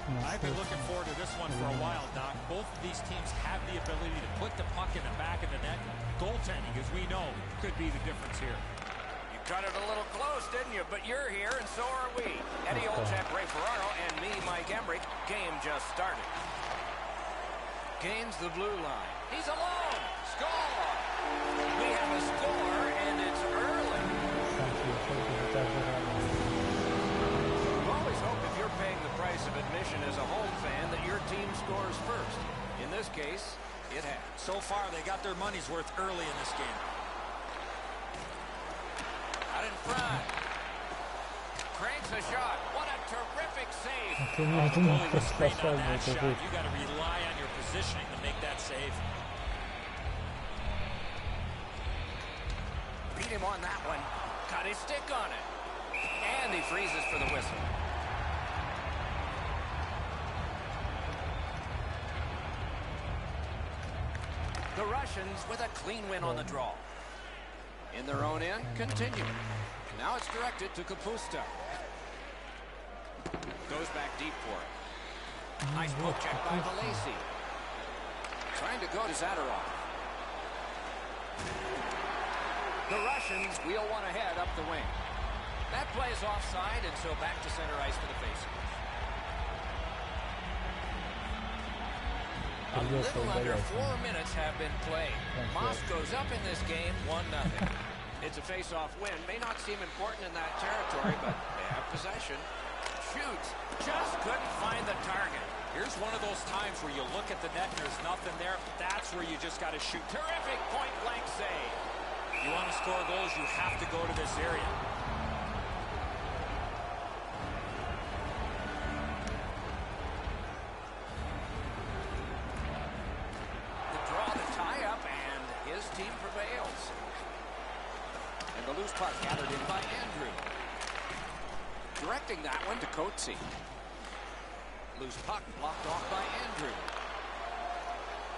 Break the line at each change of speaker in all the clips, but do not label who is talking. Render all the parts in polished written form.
I've been looking forward to this one for a while, Doc. Both of these teams have the ability to put the puck in the back of the net. Goaltending, as we know, could be the difference here.
You cut it a little close, didn't you? But you're here, and so are we. Eddie Olczyk, Ray Ferraro, and me, Mike Emrick. Game just started. Gains the blue line. He's alone. Score! We have a score, and it's early. You always hope if you're paying the price of admission as a home fan that your team scores first. In this case, it has.
So far, they got their money's worth early in this game.
Out in front. Cranks a shot. What a terrific save.
The goalie was great on that shot. You got to rely on your positioning to make that save.
Beat him on that one. Got his stick on it. And he freezes for the whistle. The Russians with a clean win on the draw. In their own end, continue. Now it's directed to Kapusta. Goes back deep for it. Nice poke check by Valacy. Trying to go to Zadorov. The Russians wheel one ahead up the wing. That play is offside, and so back to center ice for the faceoff. A little under 4 minutes have been played. Moscow's up in this game, 1-0. It's a face-off win. May not seem important in that territory, but they have possession. Shoots. Just couldn't find the target.
Here's one of those times where you look at the net and there's nothing there. That's where you just got to shoot.
Terrific point-blank save.
You want to score goals, you have to go to this area.
The draw, the tie-up, and his team prevails. And the loose puck gathered in by Andrew. Directing that one to Coetzee. Loose puck blocked off by Andrew.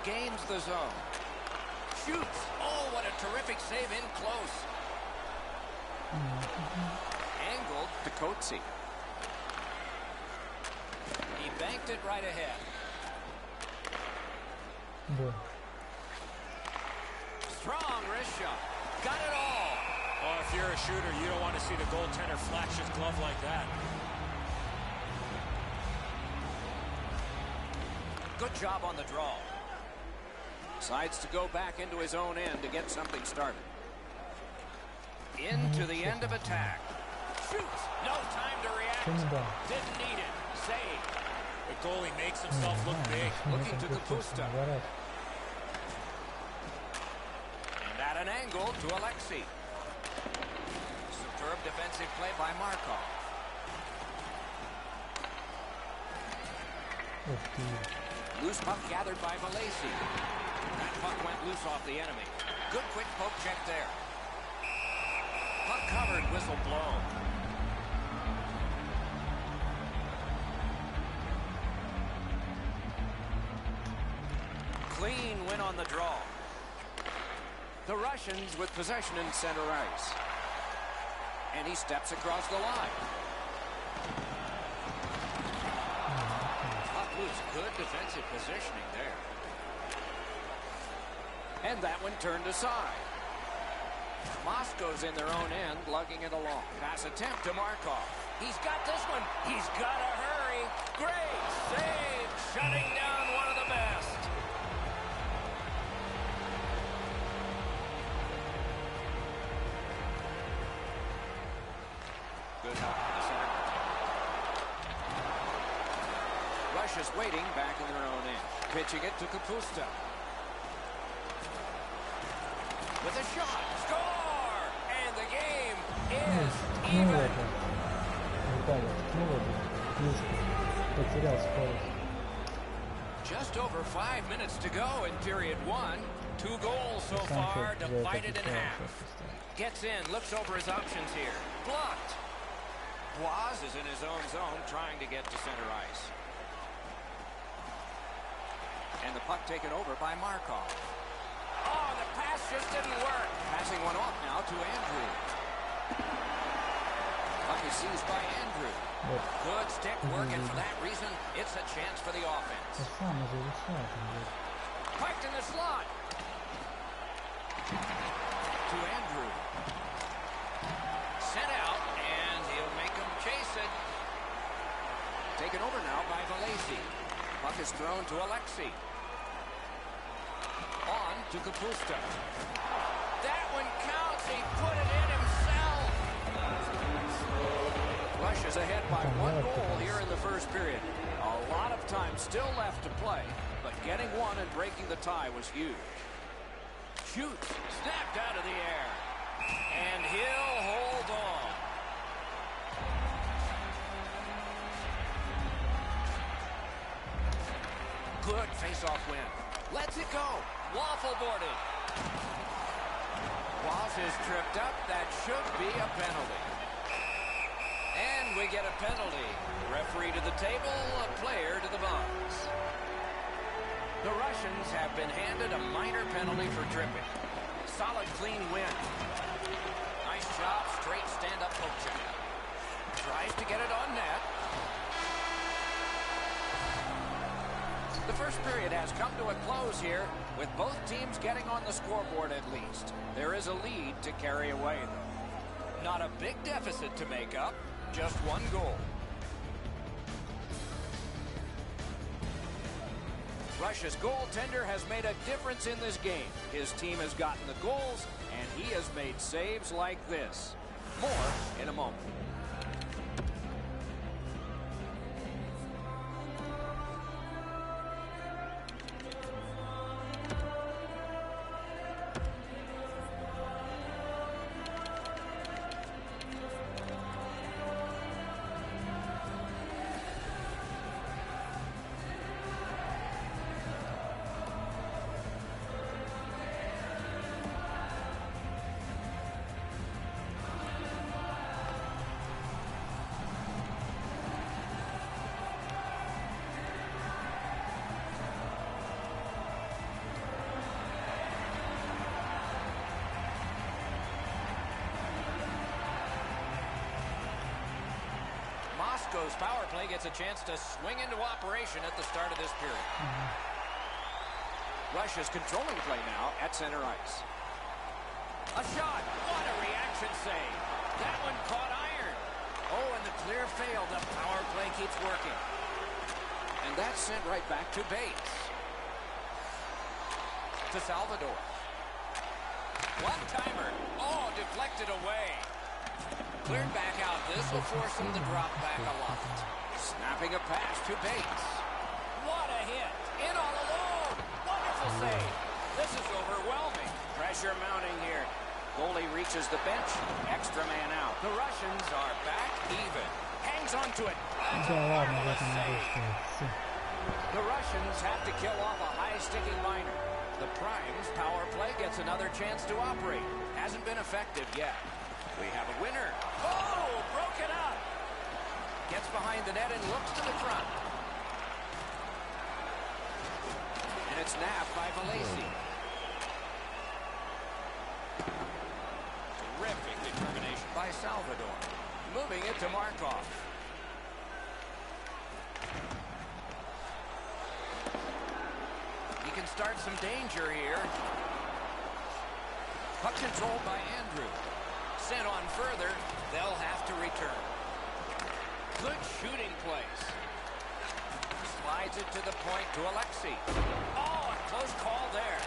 Gains the zone. Shoots. Oh, what a terrific save in close. Angled to Coetzee. He banked it right ahead. Strong wrist shot. Got it all.
Oh, if you're a shooter, you don't want to see the goaltender flash his glove like that.
Good job on the draw. Decides to go back into his own end to get something started. Into the end of attack. Shoots. No time to react. Didn't need it. Save.
The goalie makes himself look big.
Looking to Kapusta. And at an angle to Alexei. Superb defensive play by Markov. Loose puck gathered by Valacy. That puck went loose off the enemy. Good quick poke check there. Puck covered, whistle blown. Clean win on the draw. The Russians with possession in center ice. And he steps across the line. Puck loose. Good defensive positioning there. And that one turned aside. Moscow's in their own end, lugging it along. Pass attempt to Markov. He's got this one. He's got to hurry. Great save. Shutting down one of the best. Good help from the center. Russia's waiting back in their own end. Pitching it to Kapusta. With a shot. Score! And the game is even. Just over 5 minutes to go in period one. 2 goals so far, divided in half. Gets in, looks over his options here. Blocked. Bois is in his own zone, trying to get to center ice. And the puck taken over by Markov. Oh, the pass just didn't work. Passing one off now to Andrew. Puck puck is seized by Andrew. Good stick work, and for that reason, it's a chance for the offense. Piked in the slot. To Andrew. Sent out, and he'll make him chase it. Taken over now by Valesi. Puck is thrown to Alexi. On to Kapusta. That one counts. He put it in himself. Rush is ahead by 1 goal here in the first period. A lot of time still left to play, but getting one and breaking the tie was huge. Shoots, snapped out of the air, and he'll hold on. Good face-off win. Lets it go. Waffle boarded. Walsh is tripped up. That should be a penalty. And we get a penalty. Referee to the table, a player to the box. The Russians have been handed a minor penalty for tripping. Solid, clean win. Nice job, straight stand-up poke check. Tries to get it on net. The first period has come to a close here, with both teams getting on the scoreboard at least. There is a lead to carry away, though. Not a big deficit to make up, just 1 goal. Russia's goaltender has made a difference in this game. His team has gotten the goals, and he has made saves like this. More in a moment. Moscow's power play gets a chance to swing into operation at the start of this period. Russia's controlling play now at center ice. A shot. What a reaction save. That one caught iron. Oh, and the clear failed. The power play keeps working. And that's sent right back to Bates. To Salvador. One-timer. Oh, deflected away. Cleared back out. This will force him to drop back a lot. Snapping a pass to Bates. What a hit. In all alone. Wonderful save. This is overwhelming. Pressure mounting here. Goalie reaches the bench. Extra man out. The Russians are back even. Hangs on to it. That's a marvelous save. The Russians have to kill off a high-sticking minor. The Prime's power play gets another chance to operate. Hasn't been effective yet. We have a winner. Oh, broke it up. Gets behind the net and looks to the front. And it's nabbed by Valesi. Terrific determination by Salvador. Moving it to Markov. He can start some danger here. Puck controlled by Andrew. Sent on further, they'll have to return. Good shooting place. Slides it to the point to Alexi. Oh, a close call there.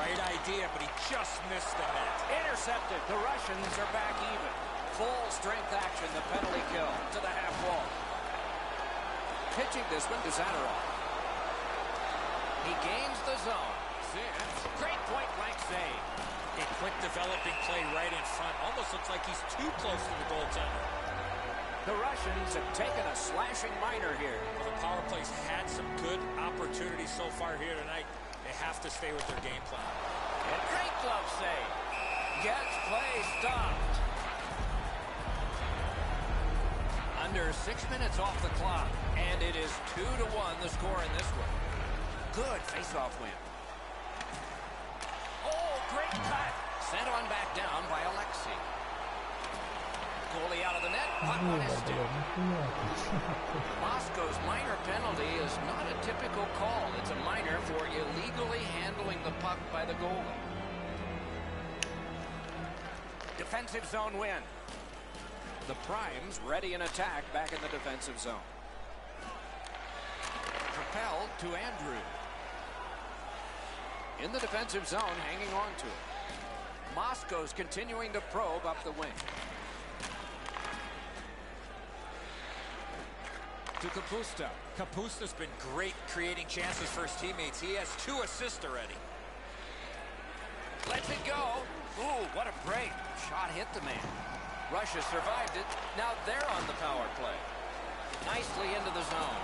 Right idea, but he just missed the net.
Intercepted. The Russians are back even. Full strength action, the penalty kill to the half wall. Pitching this one to Zadorov. He gains the zone. Great point-blank save.
A quick developing play right in front. Almost looks like he's too close to the goaltender.
The Russians have taken a slashing minor here.
Well, the power play's had some good opportunities so far here tonight. They have to stay with their game plan.
And great glove save. Gets play stopped. Under 6 minutes off the clock. And it is 2-1 the score in this one. Good face-off win. Oh, great cut. Sent on back down by Alexi. Goalie out of the net. Puck on his stick. Moscow's minor penalty is not a typical call. It's a minor for illegally handling the puck by the goalie. Defensive zone win. The Primes ready in attack back in the defensive zone. Propelled to Andrew. In the defensive zone, hanging on to it. Moscow's continuing to probe up the wing. To Kapusta.
Kapusta's been great creating chances for his teammates. He has 2 assists already.
Lets it go. Ooh, what a break. Shot hit the man. Russia survived it. Now they're on the power play. Nicely into the zone.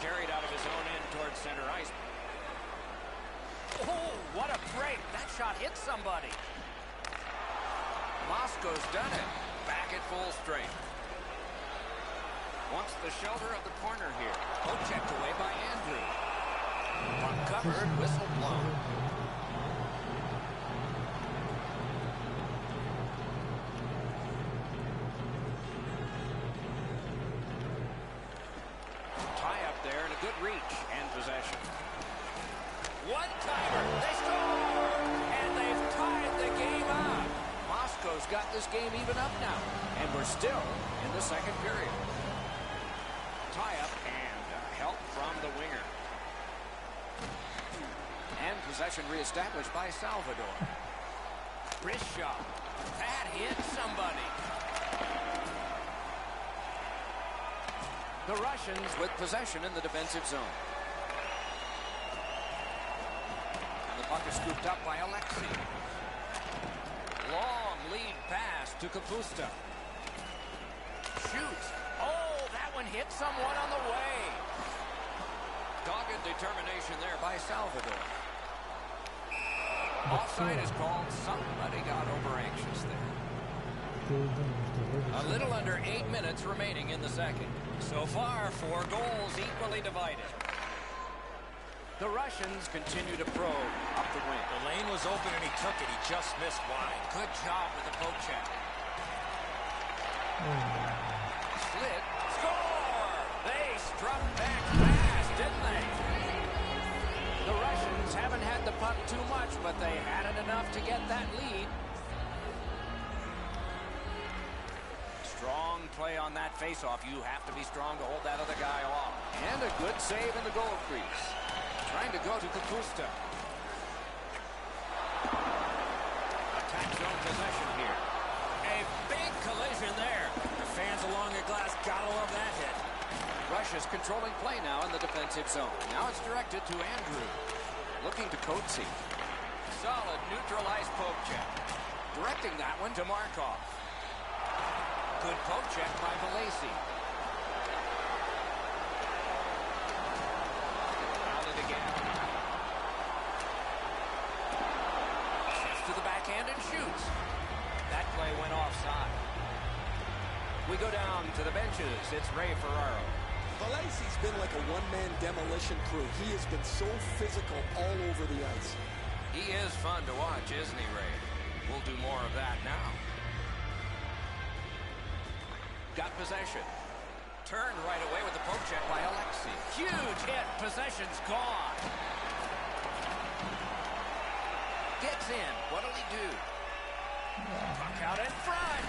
Carried out of his own end towards center ice. Oh, what a break. That shot hit somebody. Moscow's done it. Back at full strength. Wants the shelter of the corner here. Oh, checked away by Andrew. Uncovered, whistle blown. Tie up there and a good reach and possession. One-timer. They score! And they've tied the game up. Moscow's got this game even up now. And we're still in the second period. Tie-up and help from the winger. And possession reestablished by Salvador. Wrist shot. That hit somebody. The Russians with possession in the defensive zone. And the puck is scooped up by Alexei. Long lead pass to Kapusta. Shoots. Oh, that one hit someone on the way. Dogged determination there by Salvador. Offside is called. Somebody got over anxious there. A little under 8 minutes remaining in the second. So far, 4 goals equally divided. The Russians continue to probe up the wing.
The lane was open and he took it. He just missed wide.
Good job with the poke check. Slit. Score! They struck back fast, didn't they? The Russians haven't had the puck too much, but they had it enough to get that lead. Strong play on that faceoff. You have to be strong to hold that other guy off. And a good save in the goal crease. Trying to go to Kapusta. Attack zone possession here. A big collision there.
The fans along the glass gotta love that hit.
Russia's controlling play now in the defensive zone. Now it's directed to Andrew. Looking to Coetzee. Solid neutralized poke check. Directing that one to Markov. Good poke check by Valacy. Fouled it again. Shifts to the backhand and shoots. That play went offside. We go down to the benches. It's Ray Ferraro.
Valacy's been like a one-man demolition crew. He has been so physical all over the ice.
He is fun to watch, isn't he, Ray? We'll do more of that now. Got possession. Turned right away with the poke check by Alexei. Huge hit. Possession's gone. Gets in. What'll he do? Puck out in front.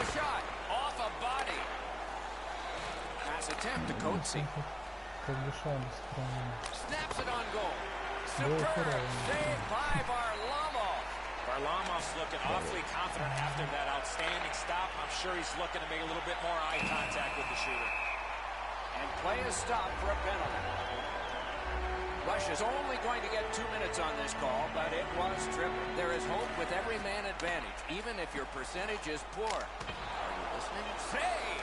A shot. Off a body. Pass attempt to Coetzee. Snaps it on goal. Superb save by Varlamov.
Varlamov's looking awfully confident after that outstanding stop. I'm sure he's looking to make a little bit more eye contact with the shooter.
And play is stopped for a penalty. Russia's only going to get 2 minutes on this call, but it was triple. There is hope with every man advantage, even if your percentage is poor. Are you listening? Save!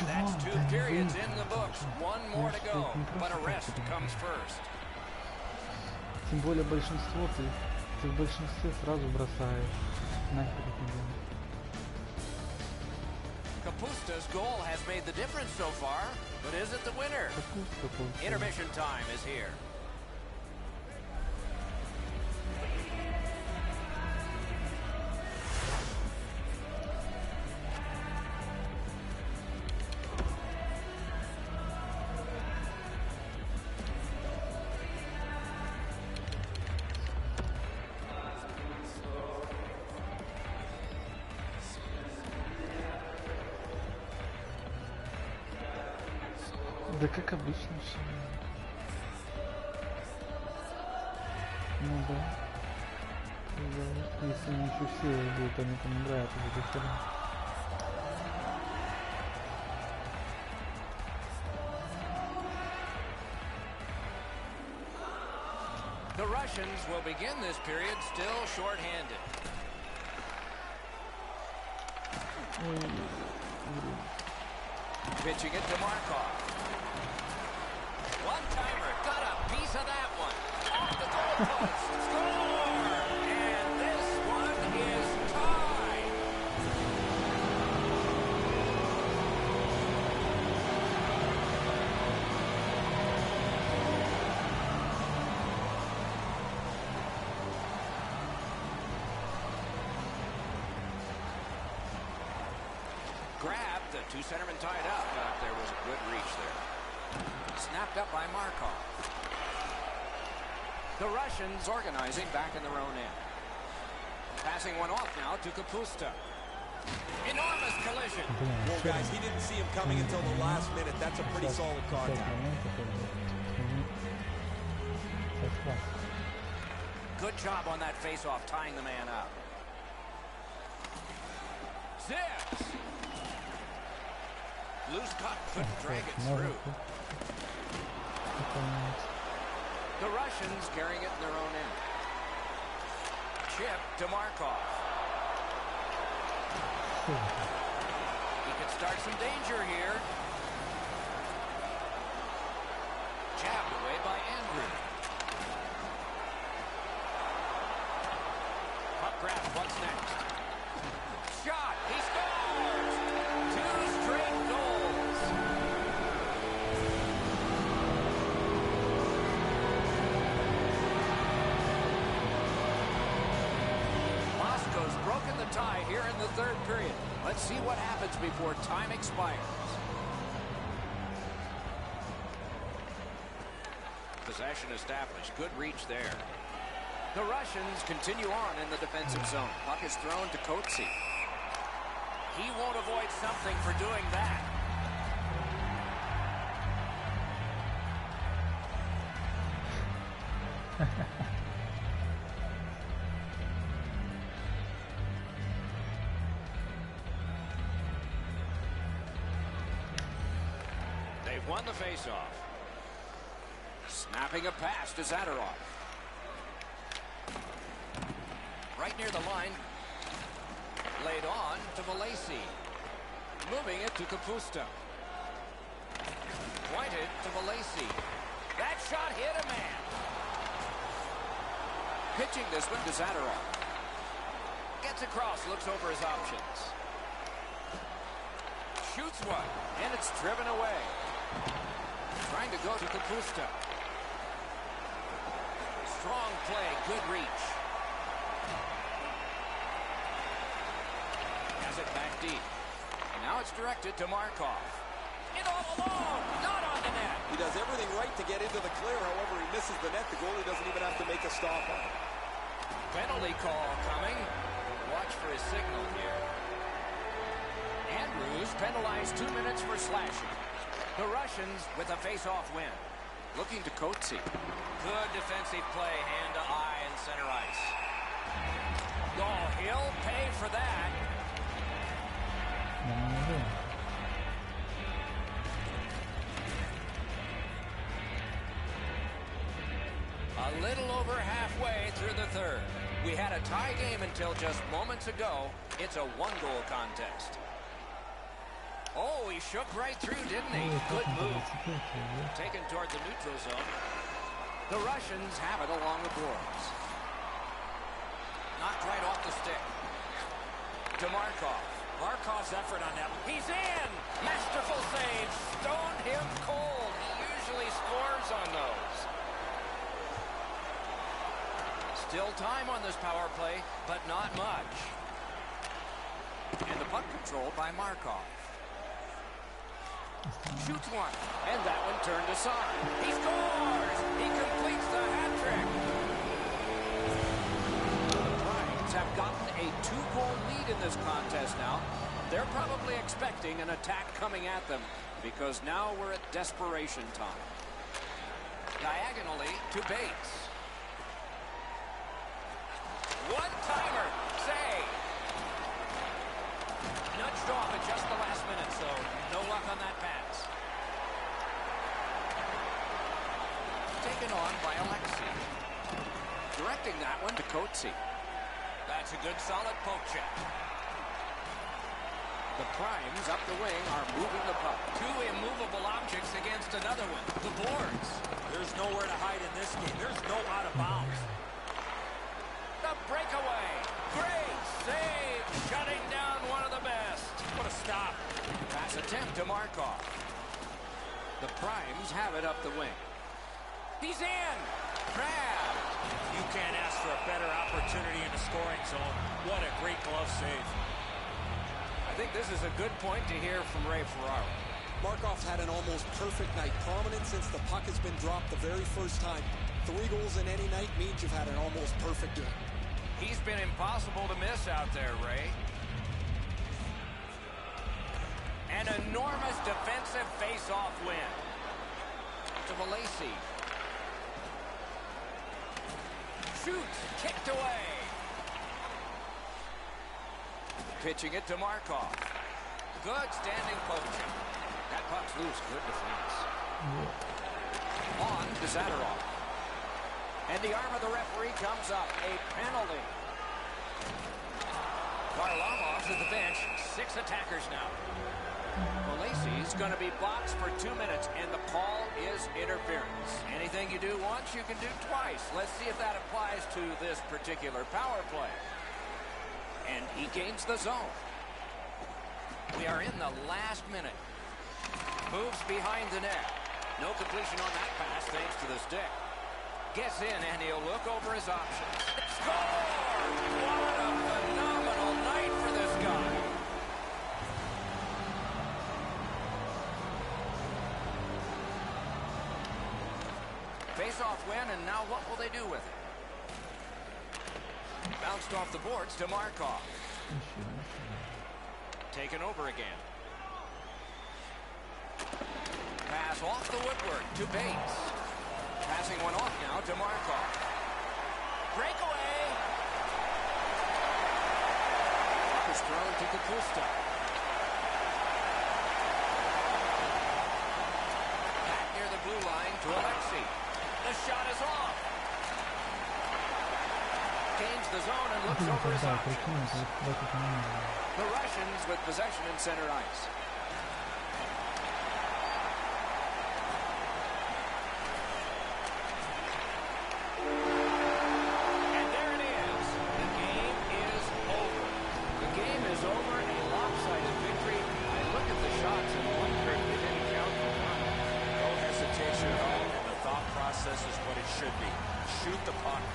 That's 2 periods in the books. 1 more to go, but a rest comes first.
Тем более большинство, ты в большинстве сразу бросаешь. Нахер это делать.
Kapusta's goal has made the difference so far, but is it the winner? Intermission time is here.
Да как обычно все. Ну да. Если они еще все будут, они там играют в эту херню.
The Russians will begin this period still short-handed. Pitching it to Markov. One-timer, got a piece of that one. Off the goalpost, score! And this one is tied. Grabbed, the two centermen tied up, but there was a good reach there. Snapped up by Markov. The Russians organizing back in their own end. Passing one off now to Kapusta. Enormous collision.
Well, guys, he didn't see him coming until the last minute. That's a pretty solid contact.
Good job on that face-off, tying the man up. Zips. Loose cut, couldn't drag it through. The Russians carrying it in their own end. Chip to Markov. He could start some danger here. Jabbed away by Andrew. Puck grab, what's next? Shot, he scores! 2 straight goals. Moscow's broken the tie here in the third period. Let's see what happens before time expires. Possession established. Good reach there. The Russians continue on in the defensive zone. Puck is thrown to Coetzee. He won't avoid something for doing that. They've won the faceoff. Snapping a pass to Zadorov. Right near the line. Laid on to Valacy. Moving it to Kapusta. Pointed to Valacy. That shot hit a man. Pitching this one to Zadorov. Gets across, looks over his options. Shoots one, and it's driven away. Trying to go to Kapusta. Strong play, good reach. Has it back deep. Now it's directed to Markov. In all alone, not on the net.
He does everything right to get into the clear. However, he misses the net. The goalie doesn't even have to make a stop on it.
Penalty call coming. Watch for his signal here. Andrews penalized 2 minutes for slashing. The Russians with a face-off win. Looking to Coetzee. Good defensive play, hand to eye and center ice. Oh, he'll pay for that. A little over halfway through the third. We had a tie game until just moments ago. It's a one-goal contest. Oh, he shook right through, didn't he? Good move. Taken toward the neutral zone. The Russians have it along the boards. Knocked right off the stick. To Markov.
Markov's effort on that one.
He's in! Masterful save. Stoned him cold. He usually scores on those. Still time on this power play, but not much. And the puck controlled by Markov. Shoots one, and that one turned aside. He scores! He completes the hat trick. The Primes have gotten a 2-goal lead in this contest now. They're probably expecting an attack coming at them because now we're at desperation time. Diagonally to Bates. One-timer, save. Nudged off at just the last minute, so no luck on that pass. Taken on by Alexei. Directing that one to Coetzee. That's a good solid poke check. The Primes up the wing are moving the puck. Two immovable objects against another one. The boards.
There's nowhere to hide in this game. There's no out of bounds.
The breakaway. Great save. Shutting down one of the best.
What a stop.
Pass attempt to Markov. The Primes have it up the wing. He's in. Grab.
You can't ask for a better opportunity in the scoring zone. What a great glove save.
I think this is a good point to hear from Ray Ferraro.
Markov's had an almost perfect night. Prominent since the puck has been dropped the very first time. 3 goals in any night means you've had an almost perfect game.
He's been impossible to miss out there, Ray. An enormous defensive face-off win. To Valacy. Shoots. Kicked away. Pitching it to Markov. Good standing poaching. That puck's loose. Good defense. On to Zadorov. And the arm of the referee comes up. A penalty. Varlamov's at the bench. 6 attackers now. Valacy's going to be boxed for 2 minutes, and the call is interference. Anything you do once, you can do twice. Let's see if that applies to this particular power play. And he gains the zone. We are in the last minute. Moves behind the net. No completion on that pass thanks to the stick. Gets in, and he'll look over his options. Score! What a phenomenal night for this guy. Face-off win, and now what will they do with it? Bounced off the boards to Markov. Taken over again. Pass off the woodwork to Bates. Passing one off now to Markov. Breakaway. Puck is thrown to Kapusta. Back near the blue line to Alexei. The shot is off. Gains the zone and looks over his options. The Russians with possession in center ice. And there it is. The game is over. The game is over. A lopsided victory. I look at the shots and wonder if they didn't count for one.
No hesitation at all. And the thought process is what it should be. Shoot the puck.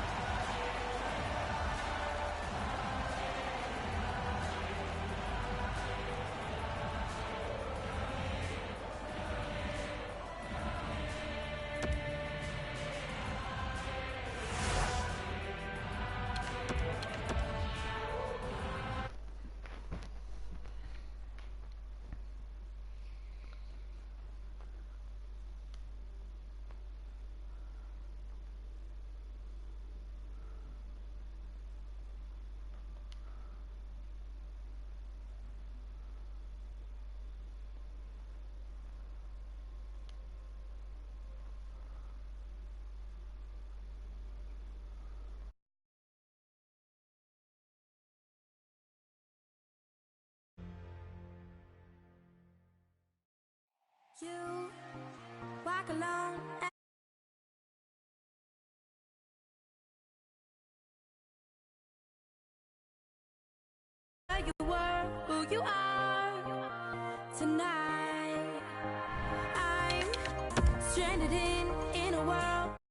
You walk alone. You were who you are. tonight. I'm stranded in a world.